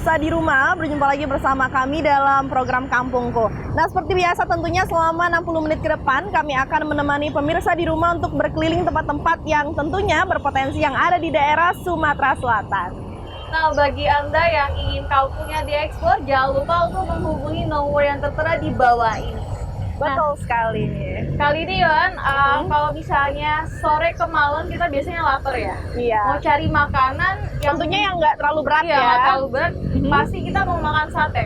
pemirsa di rumah, berjumpa lagi bersama kami dalam program Kampungku. Nah, seperti biasa tentunya selama 60 menit ke depan kami akan menemani pemirsa di rumah untuk berkeliling tempat-tempat yang tentunya berpotensi yang ada di daerah Sumatera Selatan. Nah, bagi Anda yang ingin kampungnya dieksplor, jangan lupa untuk menghubungi nomor yang tertera di bawah ini. Betul sekali. Kali ini Yohan, kalau misalnya sore ke malam kita biasanya lapar ya. Iya. Mau cari makanan yang Tentunya yang nggak terlalu berat iya, ya. nggak terlalu berat, pasti kita mau makan sate.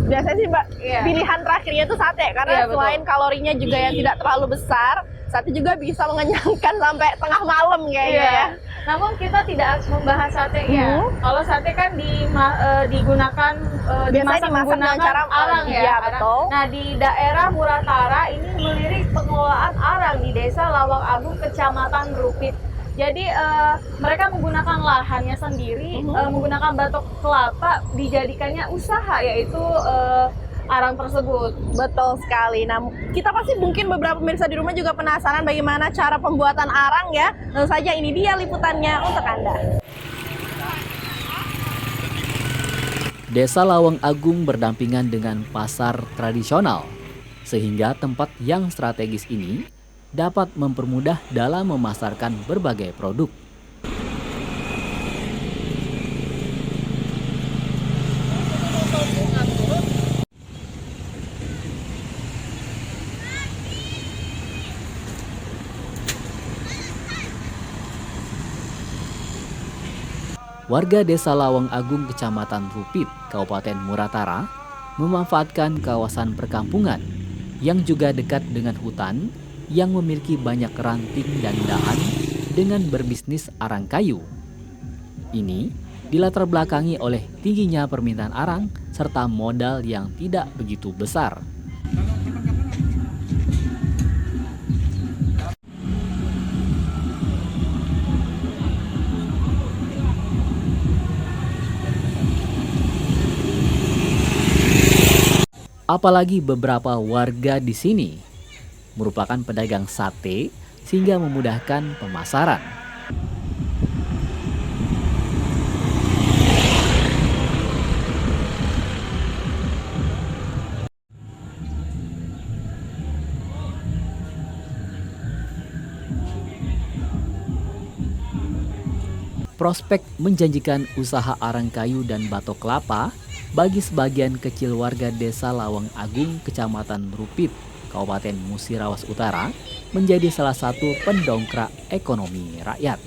Biasanya sih Iya. pilihan terakhirnya itu sate karena Iya, betul. selain kalorinya juga yang tidak terlalu besar, sate juga bisa mengenyangkan sampai tengah malam kayaknya ya. Namun kita tidak membahas sate ya. Kalau sate kan digunakan dimasak dimasak dengan menggunakan cara arang ya. iya, arang. betul. Nah, di daerah Muratara ini melirik pengelolaan arang di Desa Lawang Agung, Kecamatan Rupit. Jadi mereka menggunakan lahannya sendiri, menggunakan batok kelapa, dijadikannya usaha yaitu arang tersebut. Betul sekali. Nah, kita pasti mungkin beberapa pemirsa di rumah juga penasaran bagaimana cara pembuatan arang ya. Tentu saja ini dia liputannya untuk Anda. Desa Lawang Agung berdampingan dengan pasar tradisional, sehingga tempat yang strategis ini dapat mempermudah dalam memasarkan berbagai produk. Warga Desa Lawang Agung, Kecamatan Rupit, Kabupaten Muratara, memanfaatkan kawasan perkampungan yang juga dekat dengan hutan yang memiliki banyak ranting dan dahan dengan berbisnis arang kayu. Ini dilatar belakangi oleh tingginya permintaan arang serta modal yang tidak begitu besar. Apalagi beberapa warga di sini merupakan pedagang sate sehingga memudahkan pemasaran. Prospek menjanjikan usaha arang kayu dan batok kelapa bagi sebagian kecil warga Desa Lawang Agung, Kecamatan Rupit, Kabupaten Musirawas Utara, menjadi salah satu pendongkrak ekonomi rakyat.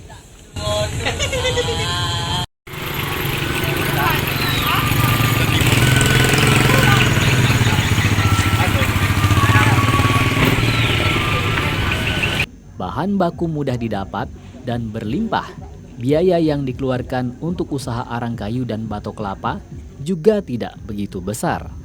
Bahan baku mudah didapat dan berlimpah. Biaya yang dikeluarkan untuk usaha arang kayu dan batok kelapa juga tidak begitu besar.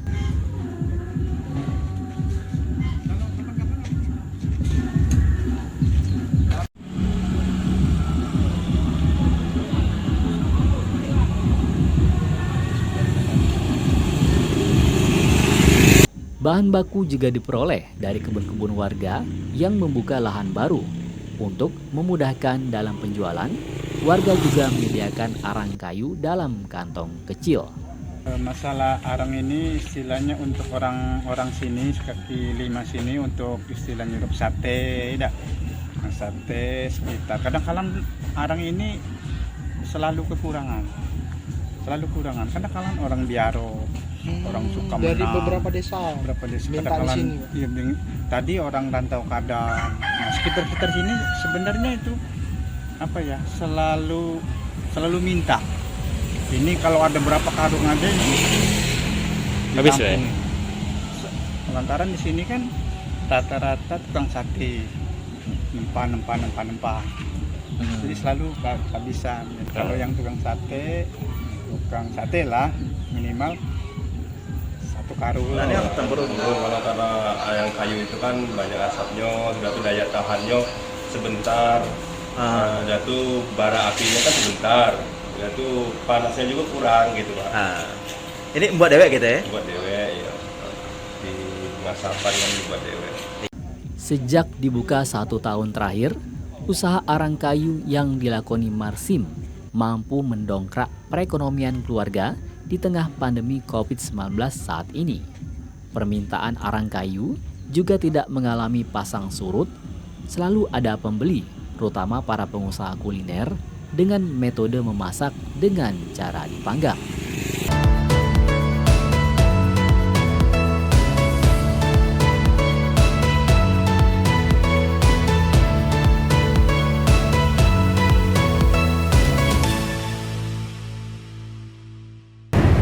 Bahan baku juga diperoleh dari kebun-kebun warga yang membuka lahan baru. Untuk memudahkan dalam penjualan, warga juga menyediakan arang kayu dalam kantong kecil. Masalah arang ini istilahnya untuk orang sini, kaki lima sini, untuk istilahnya untuk sate, tidak? Nah, sate sekitar. Kadang-kadang arang ini selalu kekurangan. Kadang-kadang orang biaro, orang suka menang. Dari beberapa desa minta di sini. Iya, tadi orang rantau kadang. Nah, sekitar sini sebenarnya itu apa ya? Selalu minta. Ini kalau ada berapa karung aja ini habis ya. Lantaran di sini kan rata-rata tukang sate nempah. Jadi selalu kehabisan. Kalau yang tukang sate lah minimal satu karung. Nah, ini harus tempur kalau karena yang kayu itu kan banyak asapnya, sudah tuh daya tahannya sebentar. Jatuh bara apinya kan sebentar. Jatuh panasnya juga kurang gitu, Pak. Ini buat dewek gitu ya? Buat dewek ya. Di pengasapan kan buat dewek. Sejak dibuka 1 tahun terakhir, usaha arang kayu yang dilakoni Marsim mampu mendongkrak perekonomian keluarga di tengah pandemi COVID-19 saat ini. Permintaan arang kayu juga tidak mengalami pasang surut, selalu ada pembeli, terutama para pengusaha kuliner, dengan metode memasak dengan cara dipanggang.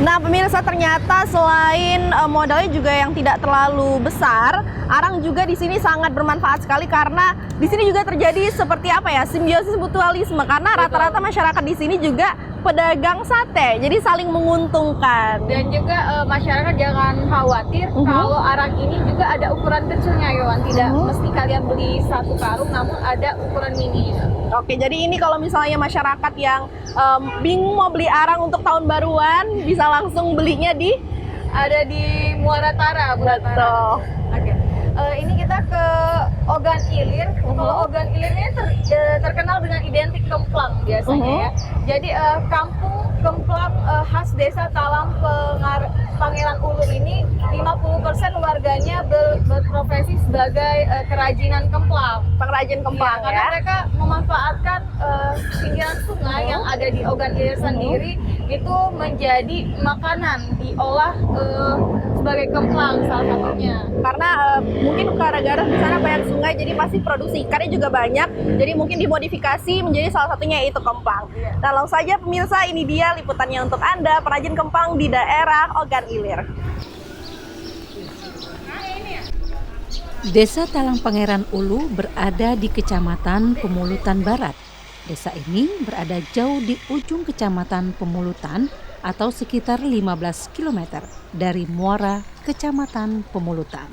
Nah, pemirsa, ternyata selain modalnya juga yang tidak terlalu besar, arang juga di sini sangat bermanfaat sekali karena di sini juga terjadi seperti apa ya, simbiosis mutualisme, karena rata-rata masyarakat di sini juga pedagang sate, jadi saling menguntungkan. Dan juga masyarakat jangan khawatir kalau arang ini juga ada ukuran kecilnya, Yohan. Tidak mesti kalian beli satu karung, namun ada ukuran mini. Oke, jadi ini kalau misalnya masyarakat yang bingung mau beli arang untuk tahun baruan, bisa langsung belinya ada di Muara Tara, Betul. Oke. Ini kita ke Ogan Ilir. Kalau Ogan Ilir ini terkenal dengan identik kemplang biasanya ya. Jadi kampung kemplang khas desa Talang Pangeran Ulu ini 50% warganya berprofesi sebagai kerajinan kemplang. Pengrajin kemplang Karena ya. mereka memanfaatkan pinggiran sungai yang ada di Ogan Ilir sendiri itu menjadi makanan, diolah sebagai kemplang salah satunya. Karena mungkin gara-gara di sana banyak sungai, jadi pasti produksi ikannya juga banyak. Jadi mungkin dimodifikasi menjadi salah satunya yaitu kemplang. Nah, langsung saja pemirsa, ini dia liputannya untuk Anda, perajin kemplang di daerah Ogan Ilir. Desa Talang Pangeran Ulu berada di Kecamatan Pemulutan Barat. Desa ini berada jauh di ujung Kecamatan Pemulutan atau sekitar 15 km dari Muara, Kecamatan Pemulutan.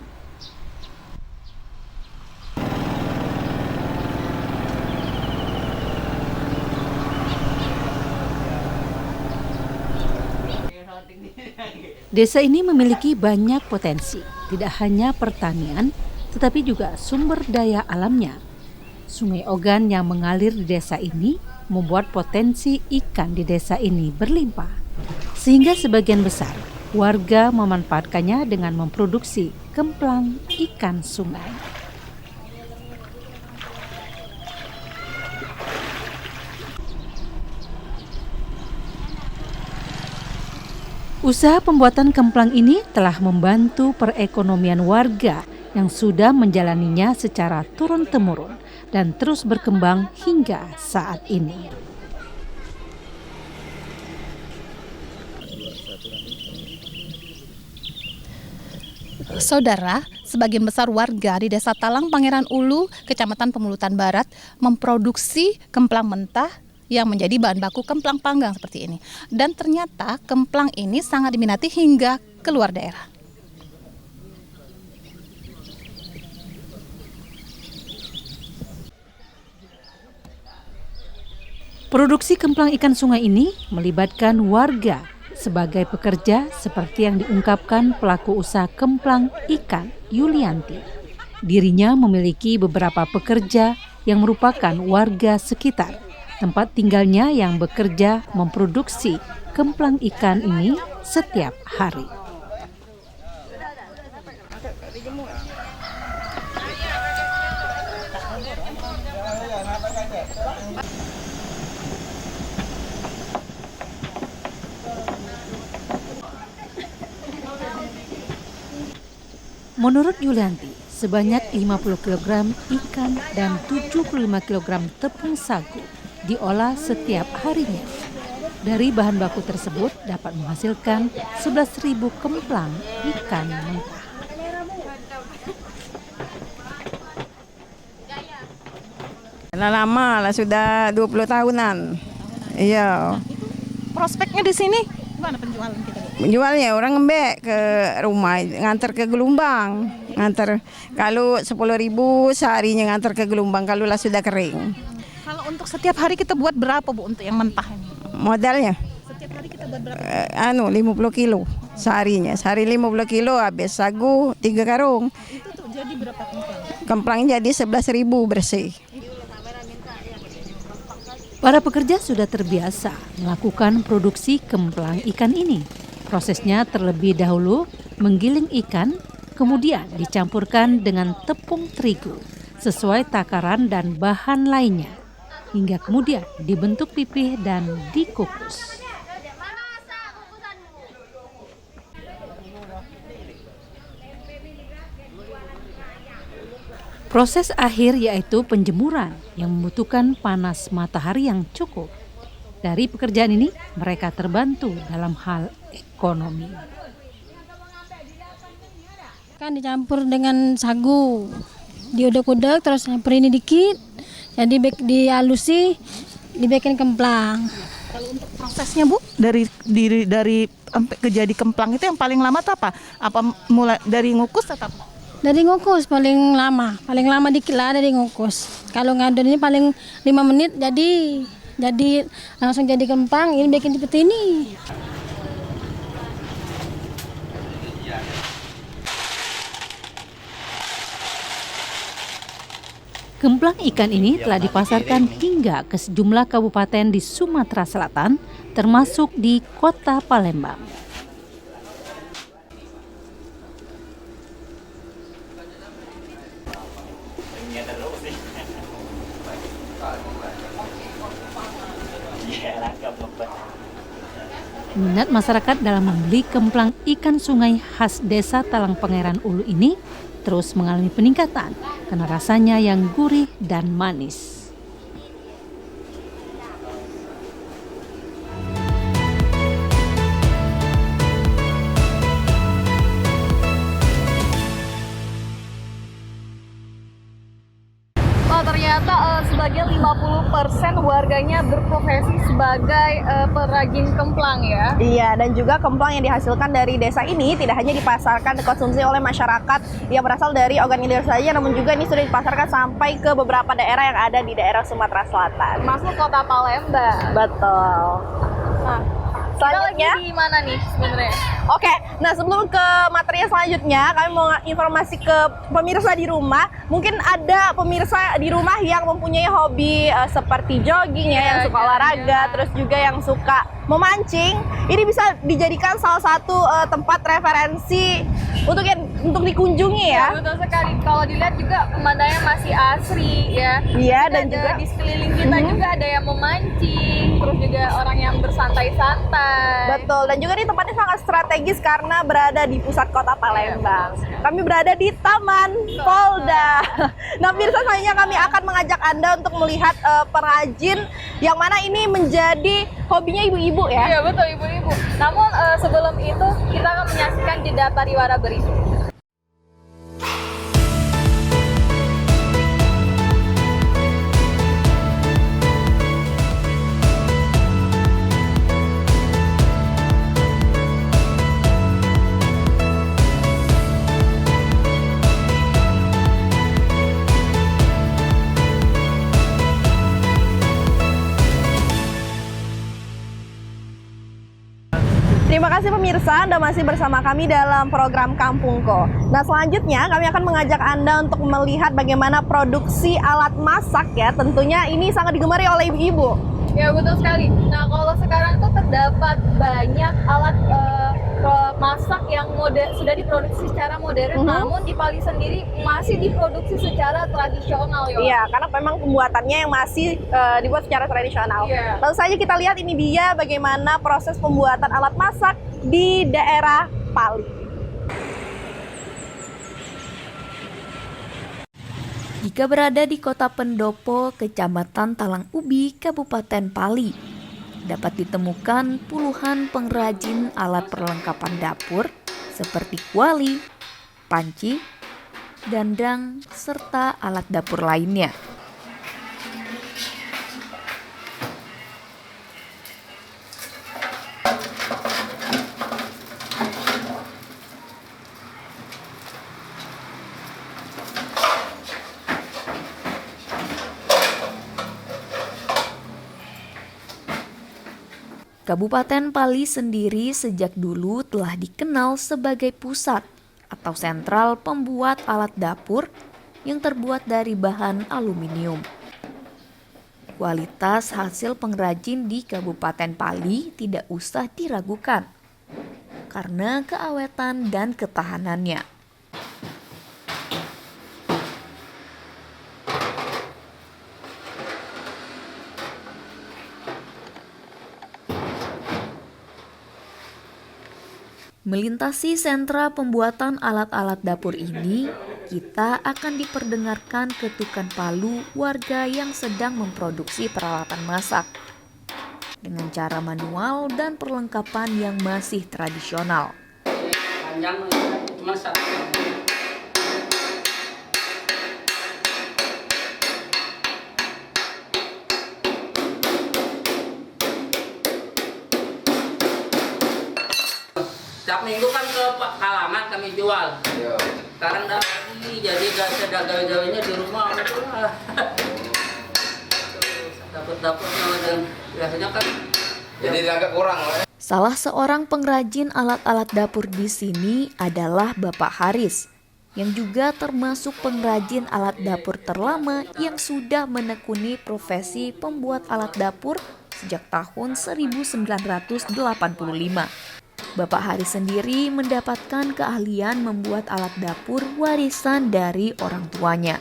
Desa ini memiliki banyak potensi, tidak hanya pertanian, tetapi juga sumber daya alamnya. Sungai Ogan yang mengalir di desa ini membuat potensi ikan di desa ini berlimpah. Sehingga sebagian besar warga memanfaatkannya dengan memproduksi kemplang ikan sungai. Usaha pembuatan kemplang ini telah membantu perekonomian warga yang sudah menjalaninya secara turun-temurun dan terus berkembang hingga saat ini. Saudara, sebagian besar warga di Desa Talang Pangeran Ulu, Kecamatan Pemulutan Barat, memproduksi kemplang mentah yang menjadi bahan baku kemplang panggang seperti ini. Dan ternyata kemplang ini sangat diminati hingga keluar daerah. Produksi kemplang ikan sungai ini melibatkan warga sebagai pekerja seperti yang diungkapkan pelaku usaha kemplang ikan Yulianti. Dirinya memiliki beberapa pekerja yang merupakan warga sekitar. Tempat tinggalnya yang bekerja memproduksi kemplang ikan ini setiap hari. Menurut Yulianti, sebanyak 50 kg ikan dan 75 kg tepung sagu diolah setiap harinya. Dari bahan baku tersebut dapat menghasilkan 11.000 kemplang ikan mentah. Lama lah, sudah 20 tahunan. Iya. Prospeknya di sini gimana penjualan kita? Menjualnya orang ngembek ke rumah, ngantar ke Gelombang. Ngantar kalau 10.000 seharinya ngantar ke Gelombang kalau lah sudah kering. Kalau untuk setiap hari kita buat berapa, Bu, untuk yang mentah ini? Modalnya? Setiap hari kita buat berapa? 50 kilo seharinya. Sehari 50 kilo, habis sagu 3 karung. Itu tuh jadi berapa kemplang? Kemplangnya jadi 11.000 bersih. Para pekerja sudah terbiasa melakukan produksi kemplang ikan ini. Prosesnya terlebih dahulu menggiling ikan, kemudian dicampurkan dengan tepung terigu sesuai takaran dan bahan lainnya, hingga kemudian dibentuk pipih dan dikukus. Proses akhir yaitu penjemuran yang membutuhkan panas matahari yang cukup. Dari pekerjaan ini, mereka terbantu dalam hal ekonomi. Kan dicampur dengan sagu, diudek-udek terus campur ini dikit, jadi dihalusi, dibikin kemplang. Kalau untuk prosesnya Bu, dari sampai ke jadi kemplang itu yang paling lama tuh apa? Apa mulai dari ngukus atau apa? Dari ngukus paling lama dikit lah dari ngukus. Kalau ngadon ini paling 5 menit jadi langsung jadi kemplang, ini bikin seperti ini. Kemplang ikan ini telah dipasarkan hingga ke sejumlah kabupaten di Sumatera Selatan, termasuk di kota Palembang. Minat masyarakat dalam membeli kemplang ikan sungai khas Desa Talang Pangeran Ulu ini terus mengalami peningkatan karena rasanya yang gurih dan manis. Ternyata sebagai 50% warganya berprofesi sebagai perajin kemplang ya. Iya, dan juga kemplang yang dihasilkan dari desa ini tidak hanya dipasarkan dikonsumsi oleh masyarakat yang berasal dari organik saja, namun juga ini sudah dipasarkan sampai ke beberapa daerah yang ada di daerah Sumatera Selatan. Masuk kota Palembang. Betul. Nah, selanjutnya kita lagi di mana nih sebenarnya? Oke, nah sebelum ke materi selanjutnya, kami mau informasi ke pemirsa di rumah. Mungkin ada pemirsa di rumah yang mempunyai hobi seperti jogging ya, yang suka olahraga, terus juga yang suka memancing. Ini bisa dijadikan salah satu tempat referensi untuk dikunjungi ya. Betul sekali. Kalau dilihat juga pemandangannya masih asri ya. Iya, dan juga di sekeliling kita juga ada yang memancing, terus juga orang yang bersantai-santai. Betul, dan juga ini tempatnya sangat strategis karena berada di pusat kota Palembang. Kami berada di Taman Polda. Nah, pemirsa, selanjutnya kami akan mengajak Anda untuk melihat perajin yang mana ini menjadi hobinya ibu-ibu ya. Iya, betul, ibu-ibu. Namun sebelum itu kita akan menyaksikan jeda pariwara berikut. Terima kasih pemirsa, Anda masih bersama kami dalam program Kampungko. Nah, selanjutnya kami akan mengajak Anda untuk melihat bagaimana produksi alat masak ya. Tentunya ini sangat digemari oleh ibu-ibu. Ya, betul sekali. Nah, kalau sekarang tuh terdapat banyak alat masak yang sudah diproduksi secara modern, namun di Pali sendiri masih diproduksi secara tradisional ya. Iya, karena memang pembuatannya yang masih dibuat secara tradisional. Iya. Lalu saja kita lihat ini dia bagaimana proses pembuatan alat masak di daerah Pali. Jika berada di Kota Pendopo, Kecamatan Talang Ubi, Kabupaten Pali, dapat ditemukan puluhan pengrajin alat perlengkapan dapur seperti kuali, panci, dandang, serta alat dapur lainnya. Kabupaten Pali sendiri sejak dulu telah dikenal sebagai pusat atau sentral pembuat alat dapur yang terbuat dari bahan aluminium. Kualitas hasil pengrajin di Kabupaten Pali tidak usah diragukan karena keawetan dan ketahanannya. Melintasi sentra pembuatan alat-alat dapur ini, kita akan diperdengarkan ketukan palu warga yang sedang memproduksi peralatan masak dengan cara manual dan perlengkapan yang masih tradisional. Setiap minggu kan ke Kalangan kami jual. Sekarang dah lagi, jadi gak ada gawe-gawenya di rumah. Dapet-dapetnya dan biasanya kan. Jadi agak kurang. Salah seorang pengrajin alat-alat dapur di sini adalah Bapak Haris, yang juga termasuk pengrajin alat dapur terlama yang sudah menekuni profesi pembuat alat dapur sejak tahun 1985. Bapak Haris sendiri mendapatkan keahlian membuat alat dapur warisan dari orang tuanya.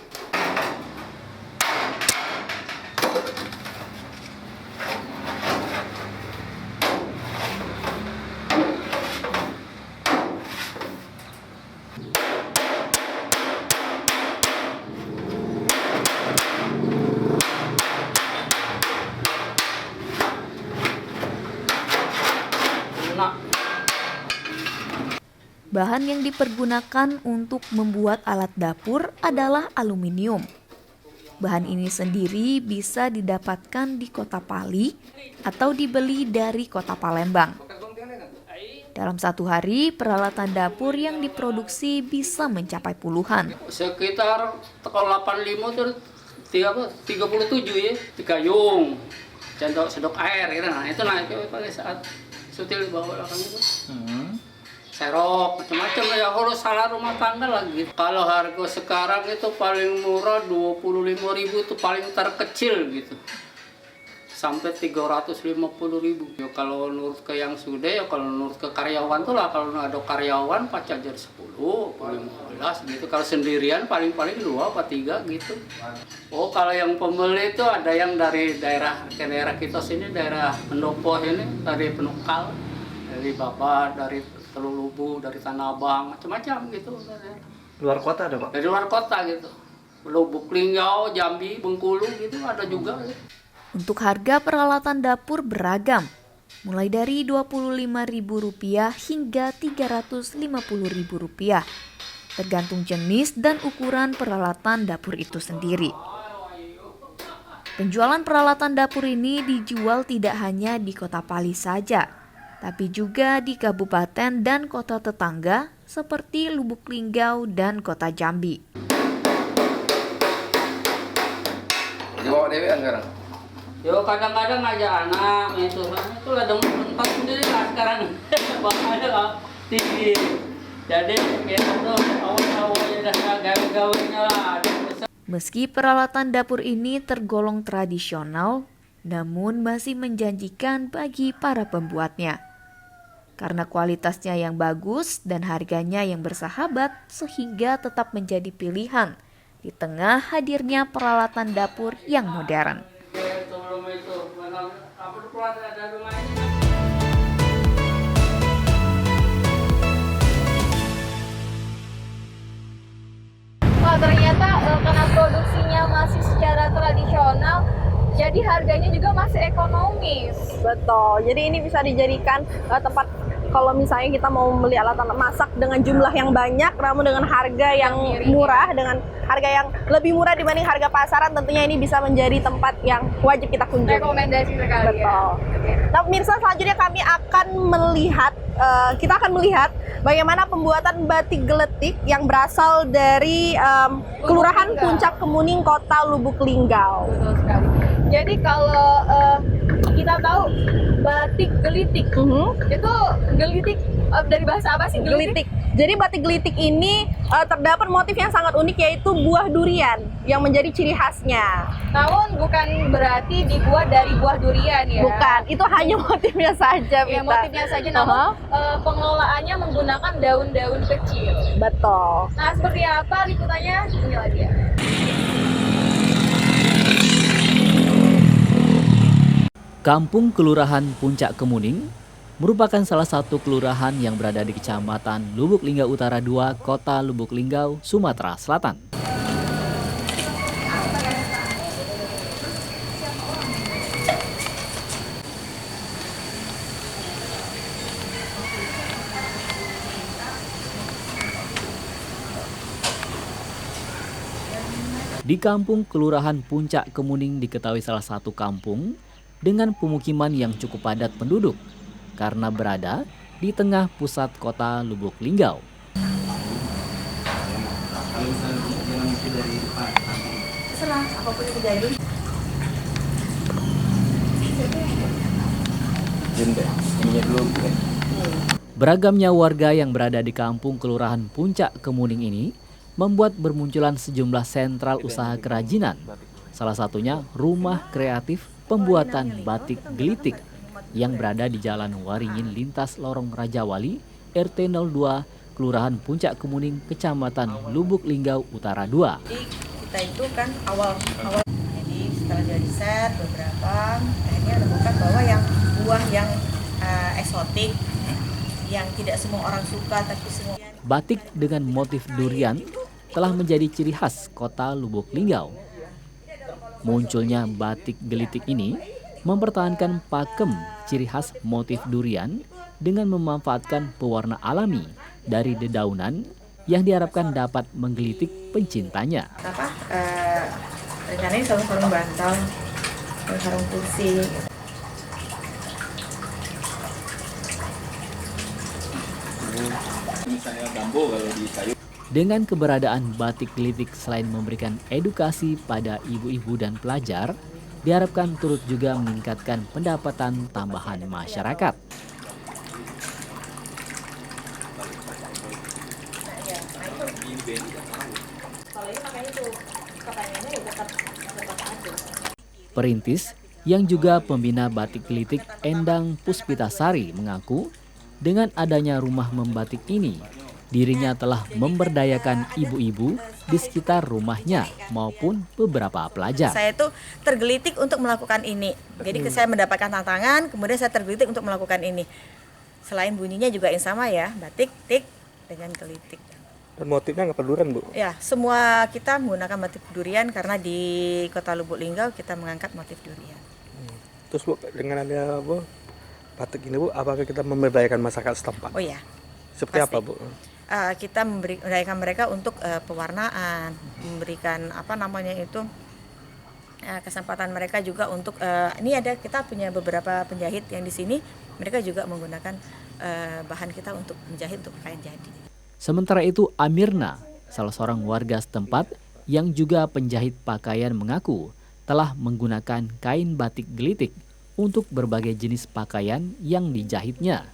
Bahan yang dipergunakan untuk membuat alat dapur adalah aluminium. Bahan ini sendiri bisa didapatkan di kota Pali atau dibeli dari kota Palembang. Dalam satu hari, peralatan dapur yang diproduksi bisa mencapai puluhan. Sekitar kalau 85 tuh 37 ya, di gayung, sendok air, gitu. Nah itu naik pada saat sutil bawa belakang itu. Serok, macam-macam ya, kalau salah rumah tangga lagi. Kalau harga sekarang itu paling murah 25.000 itu paling terkecil gitu. Sampai 350.000. Ya kalau nurut ke yang sudah ya, kalau nurut ke karyawan tuh lah, kalau ada karyawan pacajar 10, 15 gitu. Kalau sendirian paling-paling 2 atau 3 gitu. Oh, kalau yang pembeli itu ada yang dari daerah kita sini, daerah Pendopo ini, dari Penukal, dari Babat, dari Telulubu, dari Tanah Abang, macam-macam gitu. Luar kota ada, Pak? Dari luar kota gitu. Lubuk Linggau, Jambi, Bengkulu gitu ada juga. Untuk harga peralatan dapur beragam, mulai dari Rp25.000 hingga Rp350.000, tergantung jenis dan ukuran peralatan dapur itu sendiri. Penjualan peralatan dapur ini dijual tidak hanya di Kota Pali saja, tapi juga di kabupaten dan kota tetangga seperti Lubuk Linggau dan Kota Jambi. Dibawa Dewi sekarang? Yo kadang-kadang aja anak itu ladang mentok sendiri lah sekarang. Bahaya lah tinggi. Jadi kita tuh awal-awalnya dah gawe-gawenya lah. Meski peralatan dapur ini tergolong tradisional, namun masih menjanjikan bagi para pembuatnya. Karena kualitasnya yang bagus dan harganya yang bersahabat, sehingga tetap menjadi pilihan di tengah hadirnya peralatan dapur yang modern. Wah, ternyata karena produksinya masih secara tradisional, jadi harganya juga masih ekonomis. Betul, jadi ini bisa dijadikan tempat kalau misalnya kita mau beli alat-alat masak dengan jumlah yang banyak, namun dengan harga yang murah, dengan harga yang lebih murah dibanding harga pasaran, tentunya ini bisa menjadi tempat yang wajib kita kunjungi. Rekomendasi sekali. Betul. Nah, pemirsa, selanjutnya kami akan melihat bagaimana pembuatan batik geletik yang berasal dari Kelurahan Puncak Kemuning, Kota Lubuk Linggau. Betul sekali. Jadi kalau kita tahu batik gelitik, itu gelitik Dari bahasa apa sih Gelitik. Jadi batik gelitik ini terdapat motif yang sangat unik, yaitu buah durian yang menjadi ciri khasnya. Namun bukan berarti dibuat dari buah durian ya. Bukan, itu hanya motifnya saja. Ya, motifnya saja, namun pengelolaannya menggunakan daun-daun kecil. Betul. Nah, seperti apa liputannya? Ini lagi ya. Kampung Kelurahan Puncak Kemuning merupakan salah satu kelurahan yang berada di Kecamatan Lubuk Linggau Utara 2, Kota Lubuk Linggau, Sumatera Selatan. Di kampung Kelurahan Puncak Kemuning diketahui salah satu kampung dengan pemukiman yang cukup padat penduduk karena berada di tengah pusat kota Lubuk Linggau. Beragamnya warga yang berada di kampung Kelurahan Puncak Kemuning ini membuat bermunculan sejumlah sentral usaha kerajinan. Salah satunya rumah kreatif pembuatan batik gelitik yang berada di Jalan Waringin Lintas Lorong Rajawali, RT 02, Kelurahan Puncak Kemuning, Kecamatan Lubuk Linggau Utara 2. Jadi kita itu kan awal. Jadi setelah dari riset beberapa, akhirnya menemukan bahwa yang buah yang eksotik, yang tidak semua orang suka tapi semua. Batik dengan motif durian telah menjadi ciri khas kota Lubuk Linggau. Munculnya batik gelitik ini mempertahankan pakem ciri khas motif durian dengan memanfaatkan pewarna alami dari dedaunan yang diharapkan dapat menggelitik pencintanya. Rencananya sarung-sarung bantal, sarung kursi. Misalnya bambu kalau di kayu. Dengan keberadaan batik gelitik selain memberikan edukasi pada ibu-ibu dan pelajar, diharapkan turut juga meningkatkan pendapatan tambahan masyarakat. Perintis yang juga pembina batik gelitik Endang Puspitasari mengaku dengan adanya rumah membatik ini, dirinya telah memberdayakan ibu-ibu di sekitar rumahnya maupun beberapa pelajar. Saya itu tergelitik untuk melakukan ini. Jadi saya mendapatkan tantangan, kemudian saya tergelitik untuk melakukan ini. Selain bunyinya juga yang sama ya, batik, tik, dengan gelitik. Dan motifnya nggak durian, Bu? Ya, semua kita menggunakan motif durian karena di Kota Lubuk Linggau kita mengangkat motif durian. Terus Bu, dengan ada Bu, batik ini Bu, apakah kita memberdayakan masyarakat setempat? Oh ya. Seperti pasti. apa Bu? Kita memberdayakan mereka untuk pewarnaan, memberikan kesempatan mereka juga untuk ini ada kita punya beberapa penjahit yang di sini, mereka juga menggunakan bahan kita untuk menjahit untuk pakaian jadi. Sementara itu Amirna, salah seorang warga setempat yang juga penjahit pakaian mengaku telah menggunakan kain batik gelitik untuk berbagai jenis pakaian yang dijahitnya.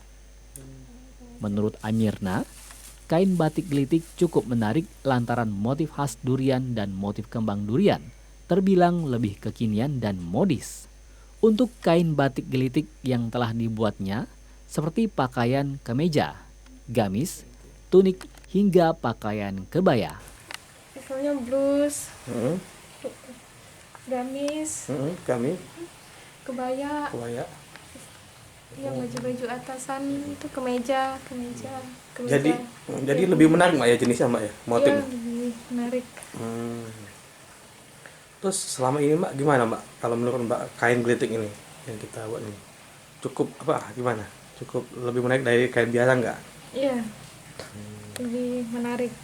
Menurut Amirna, kain batik gelitik cukup menarik lantaran motif khas durian dan motif kembang durian terbilang lebih kekinian dan modis. Untuk kain batik gelitik yang telah dibuatnya seperti pakaian kemeja, gamis, tunik hingga pakaian kebaya. Misalnya blus, gamis, kebaya. Ya, baju-baju atasan itu kemeja. Jadi lebih menarik Mbak ya jenisnya Mbak ya, motifnya? Iya, lebih menarik. Terus selama ini Mbak gimana Mbak? Kalau menurut Mbak kain gelitik ini yang kita buat ini cukup gimana? Cukup lebih menarik dari kain biasa nggak? Iya, lebih menarik.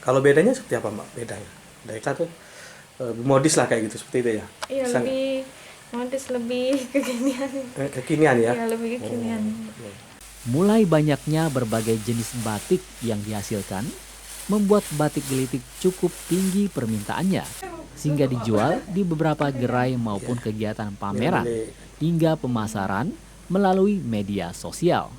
Kalau bedanya seperti apa Mbak? Bedanya dari satu modis lah kayak gitu seperti itu ya? Iya, lebih modis, lebih kekinian. Kekinian ya? Iya, lebih kekinian. Mulai banyaknya berbagai jenis batik yang dihasilkan, membuat batik gelitik cukup tinggi permintaannya, sehingga dijual di beberapa gerai maupun kegiatan pameran, hingga pemasaran melalui media sosial.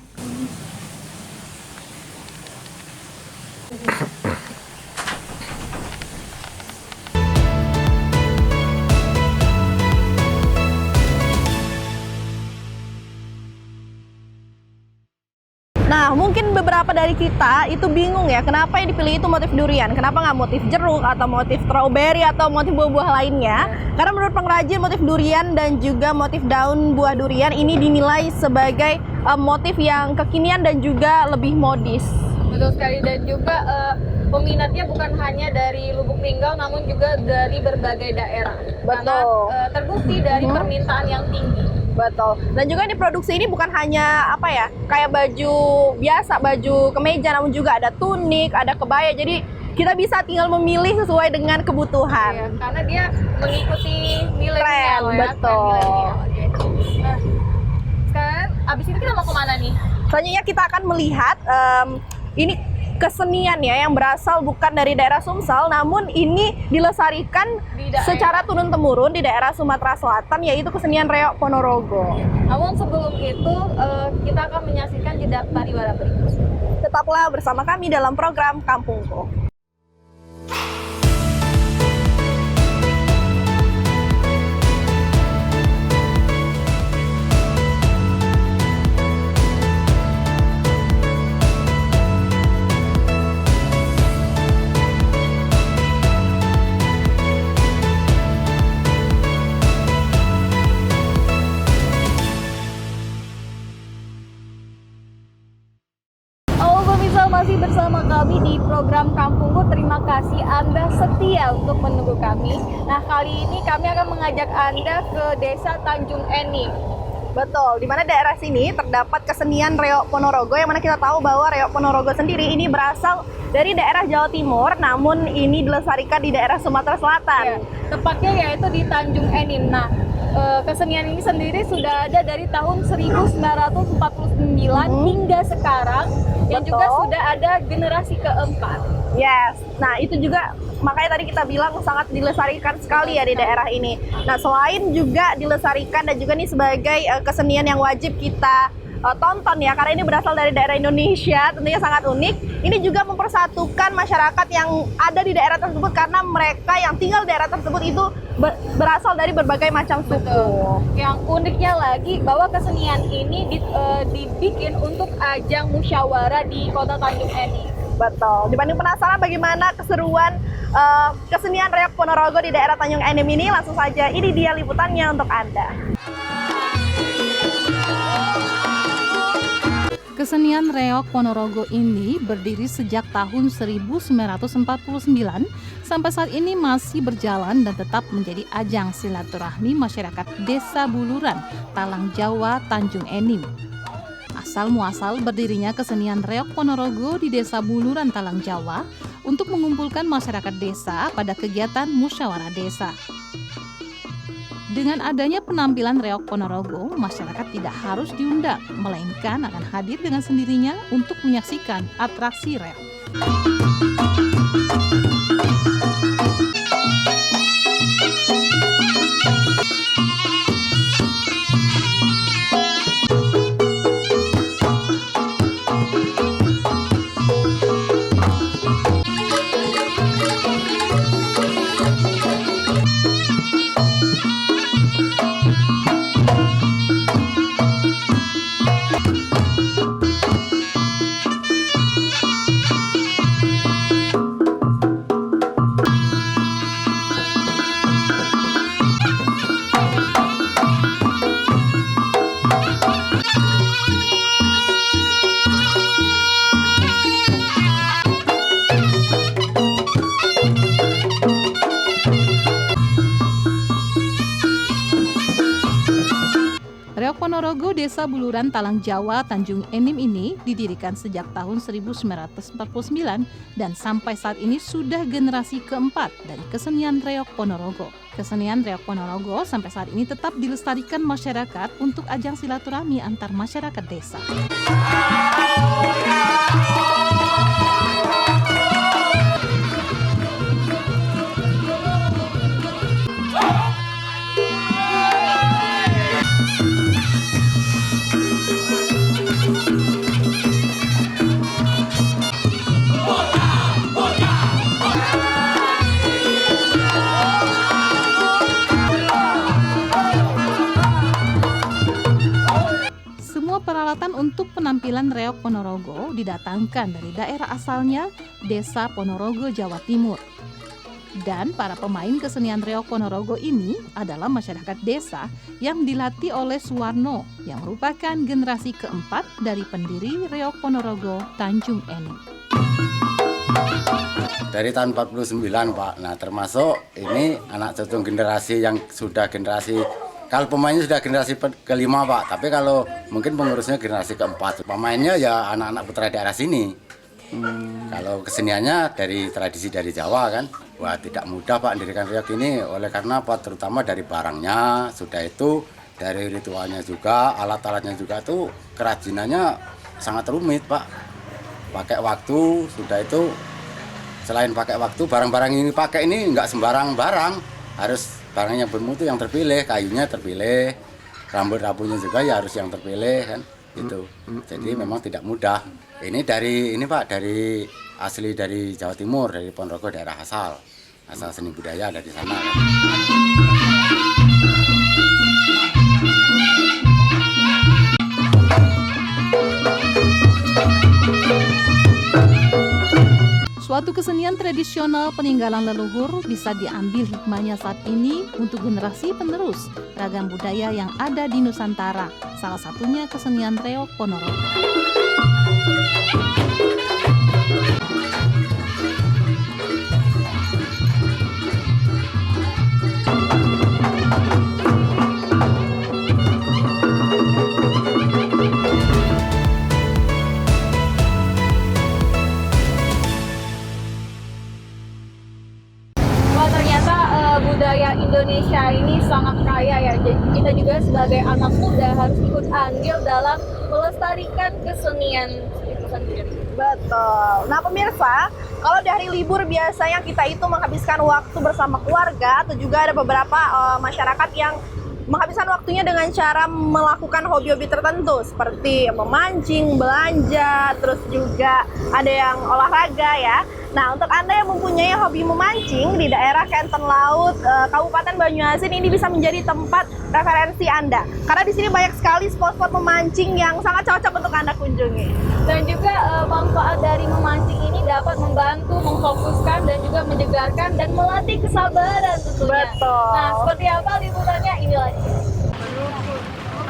Nah, mungkin beberapa dari kita itu bingung ya, kenapa yang dipilih itu motif durian, kenapa nggak motif jeruk atau motif strawberry atau motif buah-buah lainnya? Karena menurut pengrajin, motif durian dan juga motif daun buah durian ini dinilai sebagai motif yang kekinian dan juga lebih modis. Betul sekali, dan juga peminatnya bukan hanya dari Lubuk Linggau namun juga dari berbagai daerah. Karena terbukti dari permintaan yang tinggi. Betul. Dan juga diproduksi ini bukan hanya apa ya, kayak baju biasa, baju kemeja, namun juga ada tunik, ada kebaya. Jadi kita bisa tinggal memilih sesuai dengan kebutuhan. Iya, karena dia mengikuti milenial ya. Betul. Nah, sekarang abis ini kita mau kemana nih? Selanjutnya kita akan melihat ini kesenian ya, yang berasal bukan dari daerah Sumsel, namun ini dilestarikan secara turun-temurun di daerah Sumatera Selatan, yaitu kesenian Reok Ponorogo. Namun sebelum itu kita akan menyaksikan jeda pariwara berikut. Tetaplah bersama kami dalam program Kampungku. Masih bersama kami di program Kampungku. Terima kasih Anda setia untuk menunggu kami. Nah, kali ini kami akan mengajak Anda ke Desa Tanjung Enim. Betul, di mana daerah sini terdapat kesenian Reok Ponorogo, yang mana kita tahu bahwa Reok Ponorogo sendiri ini berasal dari daerah Jawa Timur, namun ini dilestarikan di daerah Sumatera Selatan. Ya, tepatnya yaitu di Tanjung Enim. Nah, kesenian ini sendiri sudah ada dari tahun 1949 hingga sekarang, yang juga sudah ada generasi keempat. Yes, nah itu juga makanya tadi kita bilang sangat dilestarikan sekali ya di daerah ini. Nah, selain juga dilestarikan dan juga ini sebagai kesenian yang wajib kita tonton ya, karena ini berasal dari daerah Indonesia, tentunya sangat unik. Ini juga mempersatukan masyarakat yang ada di daerah tersebut, karena mereka yang tinggal di daerah tersebut itu berasal dari berbagai macam suku. Yang uniknya lagi bahwa kesenian ini dibikin untuk ajang musyawarah di Kota Tanjung Enim. Betul. Dibanding penasaran bagaimana keseruan kesenian Reok Ponorogo di daerah Tanjung Enim ini, langsung saja ini dia liputannya untuk Anda. Kesenian Reok Ponorogo ini berdiri sejak tahun 1949 sampai saat ini masih berjalan dan tetap menjadi ajang silaturahmi masyarakat Desa Buluran, Talang Jawa, Tanjung Enim. Asal muasal berdirinya kesenian Reok Ponorogo di Desa Buluran, Talang Jawa untuk mengumpulkan masyarakat desa pada kegiatan musyawarah desa. Dengan adanya penampilan Reok Ponorogo, masyarakat tidak harus diundang, melainkan akan hadir dengan sendirinya untuk menyaksikan atraksi reok. Reok Ponorogo Desa Buluran Talang Jawa Tanjung Enim ini didirikan sejak tahun 1949 dan sampai saat ini sudah generasi keempat dari kesenian Reok Ponorogo. Kesenian Reok Ponorogo sampai saat ini tetap dilestarikan masyarakat untuk ajang silaturahmi antar masyarakat desa. penampilan reog Ponorogo didatangkan dari daerah asalnya, Desa Ponorogo, Jawa Timur. Dan para pemain kesenian reog Ponorogo ini adalah masyarakat desa yang dilatih oleh Suwarno yang merupakan generasi keempat dari pendiri reog Ponorogo Tanjung Enim. Dari tahun 49 Pak, nah termasuk ini anak cucu generasi yang sudah generasi, kalau pemainnya sudah generasi kelima Pak, tapi kalau mungkin pengurusnya generasi keempat. Pemainnya ya anak-anak putra daerah sini. Kalau keseniannya dari tradisi dari Jawa kan, wah tidak mudah Pak mendirikan reog ini oleh karena apa? Terutama dari barangnya, sudah itu dari ritualnya juga, alat-alatnya juga tuh kerajinannya sangat rumit Pak. Pakai waktu, sudah itu selain pakai waktu, barang-barang ini pakai ini nggak sembarang barang, harus barang yang bermutu yang terpilih, kayunya terpilih, rambut-rambutnya juga ya harus yang terpilih kan, gitu. Jadi memang tidak mudah. Ini Pak dari asli dari Jawa Timur, dari Ponorogo daerah asal seni budaya dari sana. Kan. Suatu kesenian tradisional peninggalan leluhur bisa diambil hikmahnya saat ini untuk generasi penerus ragam budaya yang ada di Nusantara, salah satunya kesenian reog Ponorogo. Budaya Indonesia ini sangat kaya ya. Jadi kita juga sebagai anak muda harus ikut andil dalam melestarikan kesenian itu sendiri. Betul. Nah pemirsa, kalau di hari libur biasanya kita itu menghabiskan waktu bersama keluarga, atau juga ada beberapa masyarakat yang menghabiskan waktunya dengan cara melakukan hobi-hobi tertentu seperti memancing, belanja, terus juga ada yang olahraga ya. Nah, untuk Anda yang mempunyai hobi memancing di daerah Kenten Laut, Kabupaten Banyuasin, ini bisa menjadi tempat referensi Anda. Karena di sini banyak sekali spot-spot memancing yang sangat cocok untuk Anda kunjungi. Dan juga manfaat dari memancing ini dapat membantu memfokuskan dan juga menyegarkan dan melatih kesabaran tentunya. Betul. Nah, seperti apa liputannya? Inilah dia.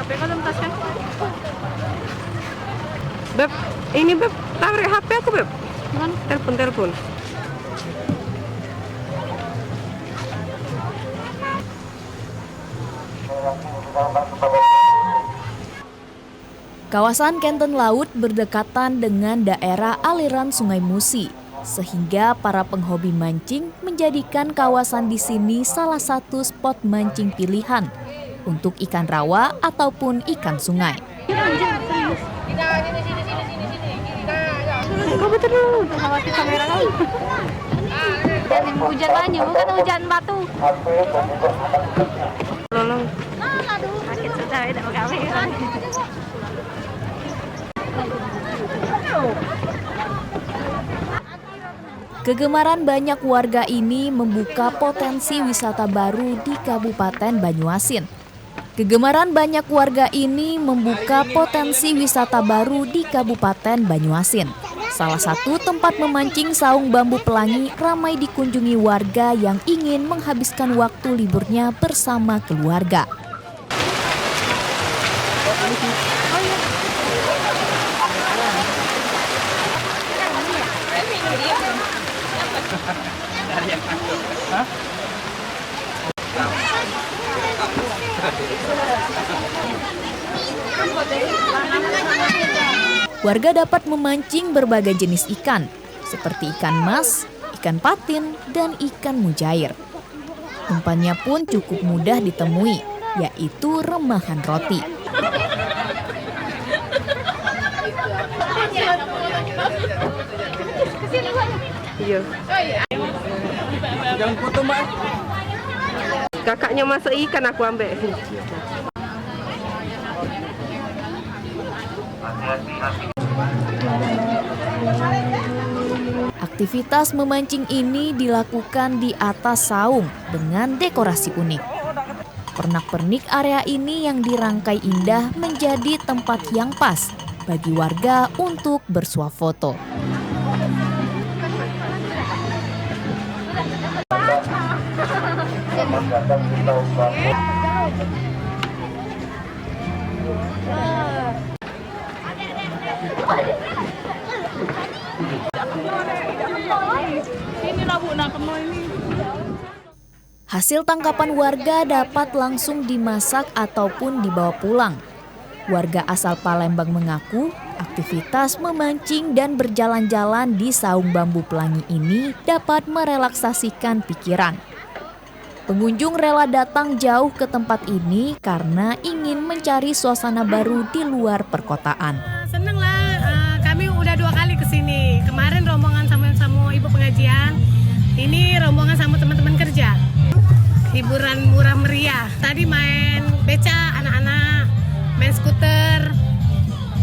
HP kan tasnya. Beb, ini Beb, tarik HP aku Beb. Telepon. Kawasan Kenten Laut berdekatan dengan daerah aliran Sungai Musi, sehingga para penghobi mancing menjadikan kawasan di sini salah satu spot mancing pilihan untuk ikan rawa ataupun ikan sungai. Khawatir kamera kali. Dan hujan banyu, bukan hujan batu. Lolong. Sakit sudah tidak kamera. Kegemaran banyak warga ini membuka potensi wisata baru di Kabupaten Banyuasin. Kegemaran banyak warga ini membuka potensi wisata baru di Kabupaten Banyuasin. Salah satu tempat memancing saung bambu pelangi ramai dikunjungi warga yang ingin menghabiskan waktu liburnya bersama keluarga. Warga dapat memancing berbagai jenis ikan, seperti ikan mas, ikan patin, dan ikan mujair. Umpannya pun cukup mudah ditemui, yaitu remahan roti. Iya. Jangan foto Mbak. Kakaknya masak ikan aku ambil. Aktivitas memancing ini dilakukan di atas saung dengan dekorasi unik. Pernak-pernik area ini yang dirangkai indah menjadi tempat yang pas bagi warga untuk bersuah foto. Hasil tangkapan warga dapat langsung dimasak ataupun dibawa pulang. Warga asal Palembang mengaku aktivitas memancing dan berjalan-jalan di Saung Bambu Pelangi ini dapat merelaksasikan pikiran. Pengunjung rela datang jauh ke tempat ini karena ingin mencari suasana baru di luar perkotaan. Seneng lah, kami udah 2 kali kesini. Kemarin rombongan sama ibu pengajian, ini rombongan sama teman-teman kerja. Hiburan murah meriah. Tadi main beca anak-anak, main skuter.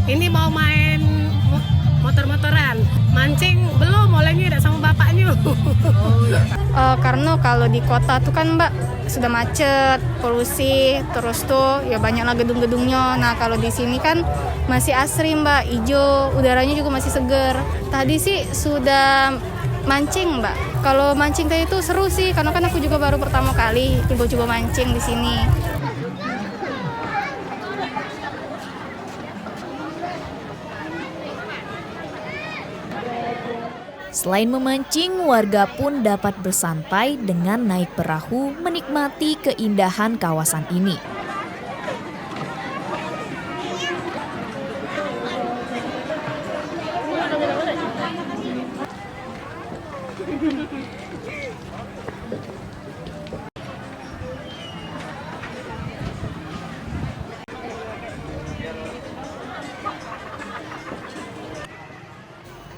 Ini mau main motor-motoran. Mancing belum, mulainya udah sama bapaknya. Karena kalau di kota tuh kan Mbak sudah macet, polusi, terus tuh ya banyaklah gedung-gedungnya. Nah kalau di sini kan masih asri Mbak, hijau, udaranya juga masih seger. Tadi sih sudah mancing Mbak. Kalau mancing tadi itu seru sih, karena kan aku juga baru pertama kali coba-coba mancing di sini. Selain memancing, warga pun dapat bersantai dengan naik perahu menikmati keindahan kawasan ini.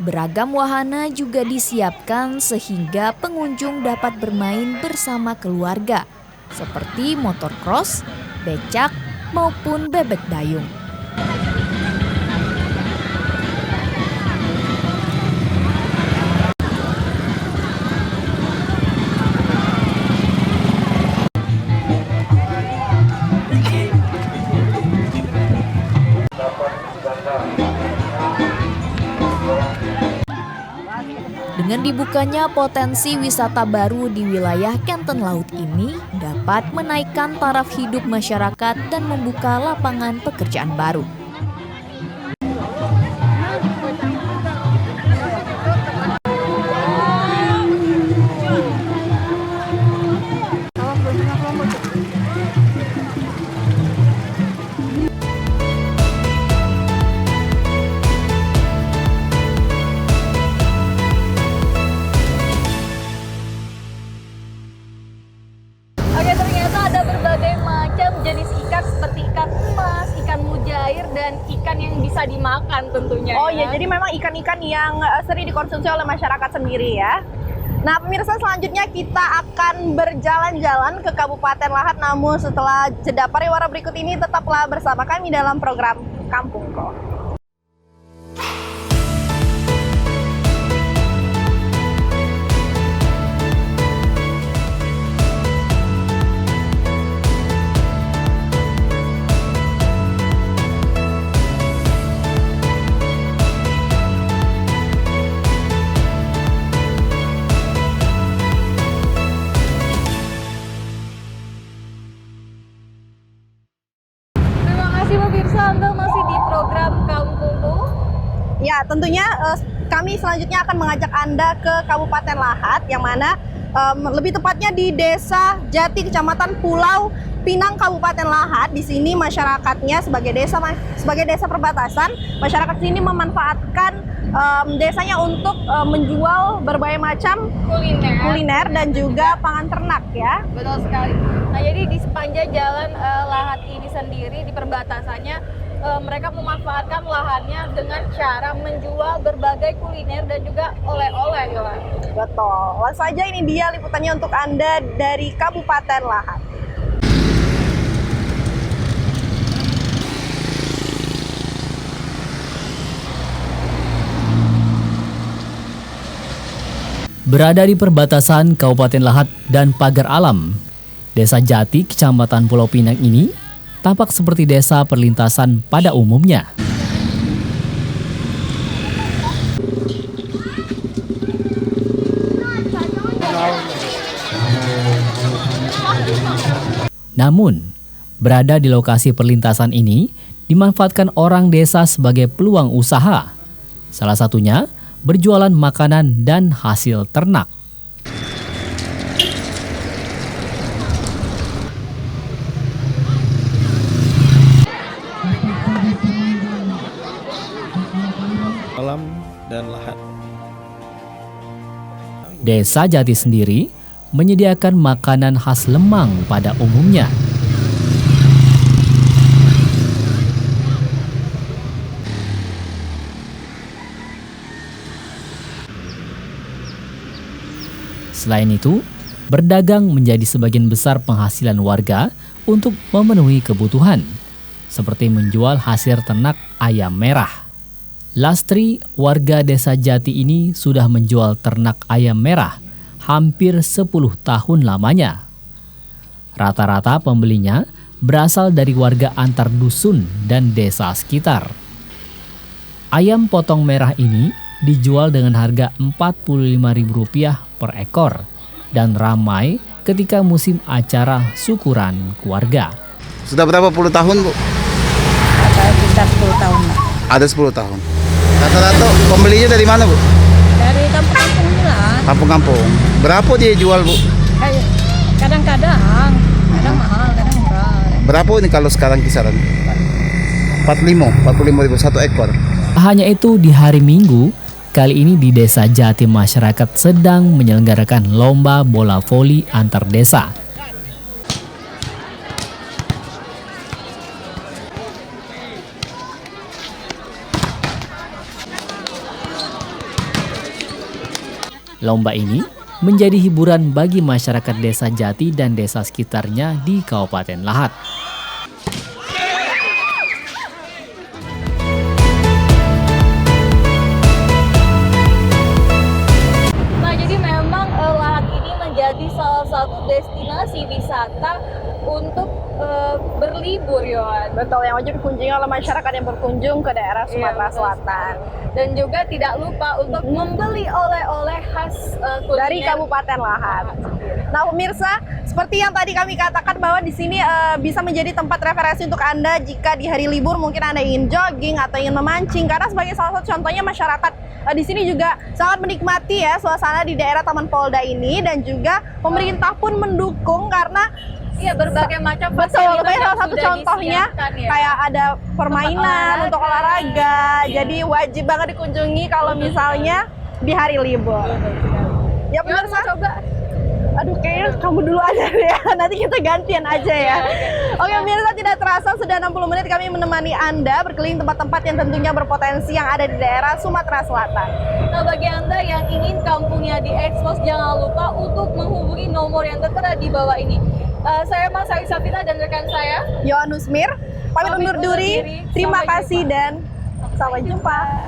Beragam wahana juga disiapkan sehingga pengunjung dapat bermain bersama keluarga, seperti motor cross, becak, maupun bebek dayung. Dengan dibukanya potensi wisata baru di wilayah Kenten Laut ini dapat menaikkan taraf hidup masyarakat dan membuka lapangan pekerjaan baru. Dan ikan yang bisa dimakan tentunya. Oh ya, jadi memang ikan-ikan yang sering dikonsumsi oleh masyarakat sendiri ya. Nah pemirsa, selanjutnya kita akan berjalan-jalan ke Kabupaten Lahat. Namun setelah jeda pariwara berikut ini, tetaplah bersama kami dalam program Kampungko. Anda masih di program Kampungku. Ya, tentunya kami selanjutnya akan mengajak Anda ke Kabupaten Lahat, yang mana lebih tepatnya di Desa Jati, Kecamatan Pulau Pinang, Kabupaten Lahat. Di sini masyarakatnya sebagai desa perbatasan, masyarakat sini memanfaatkan desanya untuk menjual berbagai macam kuliner dan juga pangan ternak ya. Betul sekali. Nah, jadi di sepanjang jalan Lahat ini sendiri di perbatasannya mereka memanfaatkan lahannya dengan cara menjual berbagai kuliner dan juga oleh-oleh, Yohan. Betul. Langsung saja ini dia liputannya untuk Anda dari Kabupaten Lahat. Berada di perbatasan Kabupaten Lahat dan Pagar Alam, Desa Jati, Kecamatan Pulau Pinang ini tampak seperti desa perlintasan pada umumnya. Namun, berada di lokasi perlintasan ini dimanfaatkan orang desa sebagai peluang usaha. Salah satunya berjualan makanan dan hasil ternak. Alam dan lahat. Desa Jati sendiri menyediakan makanan khas Lemang pada umumnya. Selain itu, berdagang menjadi sebagian besar penghasilan warga untuk memenuhi kebutuhan, seperti menjual hasil ternak ayam merah. Lastri, warga Desa Jati ini sudah menjual ternak ayam merah hampir 10 tahun lamanya. Rata-rata pembelinya berasal dari warga antar dusun dan desa sekitar. Ayam potong merah ini dijual dengan harga Rp45.000 per ekor dan ramai ketika musim acara syukuran keluarga. Sudah berapa puluh tahun, Bu? Ada sekitar 10 tahun lah. Ada 10 tahun. Rata-rata pembelinya dari mana, Bu? Dari kampung-kampung ini lah. Kampung-kampung. Berapa dia jual, Bu? Kadang-kadang mahal, kadang murah. Berapa ini kalau sekarang kisaran? 45.000 satu ekor. Hanya itu, di hari Minggu, kali ini di Desa Jati masyarakat sedang menyelenggarakan lomba bola voli antar desa. Lomba ini menjadi hiburan bagi masyarakat Desa Jati dan desa sekitarnya di Kabupaten Lahat. Nah, jadi memang Lahat ini menjadi salah satu destinasi wisata untuk berlibur, Yohan. Betul, yang wajib dikunjungi oleh masyarakat yang berkunjung ke daerah Sumatera Selatan. Dan juga tidak lupa untuk membeli oleh-oleh khas dari Kabupaten Lahat. Nah, pemirsa, seperti yang tadi kami katakan bahwa di sini bisa menjadi tempat referensi untuk Anda jika di hari libur mungkin Anda ingin jogging atau ingin memancing. Karena sebagai salah satu contohnya masyarakat di sini juga sangat menikmati ya suasana di daerah Taman Polda ini, dan juga pemerintah pun mendukung karena berbagai macam betul, salah satu contohnya kayak ada permainan untuk olahraga. Jadi wajib banget dikunjungi kalau misalnya di hari libur. Ya pemirsa, coba. Aduh, kayaknya kamu dulu aja deh ya. Nanti kita gantian aja ya. Oke pemirsa, tidak terasa sudah 60 menit kami menemani Anda berkeliling tempat-tempat yang tentunya berpotensi yang ada di daerah Sumatera Selatan. Nah, bagi Anda yang ingin kampungnya diekspos, jangan lupa untuk menghubungi nomor yang tertera di bawah ini. Saya Mas Safira dan rekan saya Yohan Nusmir pamit undur diri. Terima kasih dan sampai jumpa.